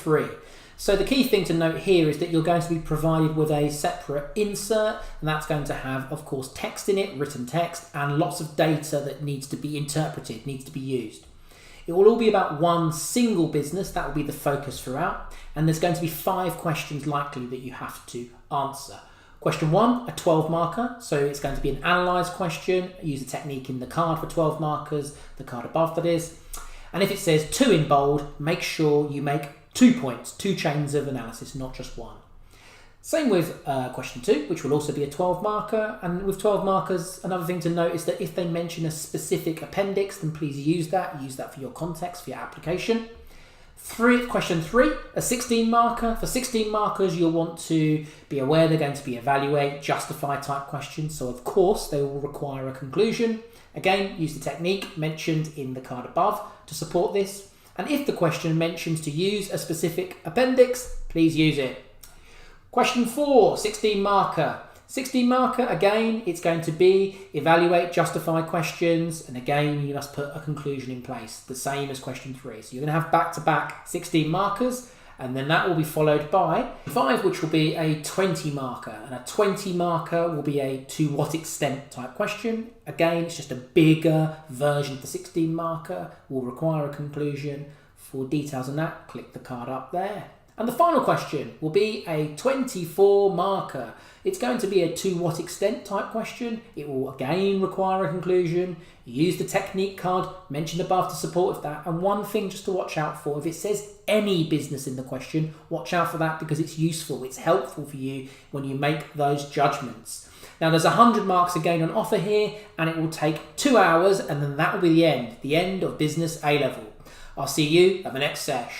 3. So the key thing to note here is that you're going to be provided with a separate insert, and that's going to have, of course, text in it, written text, and lots of data that needs to be interpreted, needs to be used. It will all be about one single business. That will be the focus throughout. And there's going to be 5 questions likely that you have to answer. Question 1, a 12 marker. So it's going to be an analyse question. Use the technique in the card for 12 markers, the card above that is. And if it says 2 in bold, make sure you make 2 points, 2 chains of analysis, not just 1. Same with question 2, which will also be a 12 marker. And with 12 markers, another thing to note is that if they mention a specific appendix, then please use that. Use that for your context, for your application. Question 3, a 16 marker. For 16 markers, you'll want to be aware they're going to be evaluate, justify type questions. So of course, they will require a conclusion. Again, use the technique mentioned in the card above to support this. And if the question mentions to use a specific appendix, please use it. Question 4, 16 marker. 16 marker, again, it's going to be evaluate, justify questions, and again, you must put a conclusion in place, the same as question 3. So you're going to have back-to-back 16 markers, and then that will be followed by 5, which will be a 20 marker, and a 20 marker will be a to what extent type question. Again, it's just a bigger version of the 16 marker, will require a conclusion. For details on that, click the card up there. And the final question will be a 24 marker. It's going to be a to what extent type question. It will again require a conclusion. Use the technique card mentioned above to support that. And one thing just to watch out for, if it says any business in the question, watch out for that because it's useful. It's helpful for you when you make those judgments. Now there's 100 marks again on offer here, and it will take 2 hours, and then that will be the end of business A-level. I'll see you at the next sesh.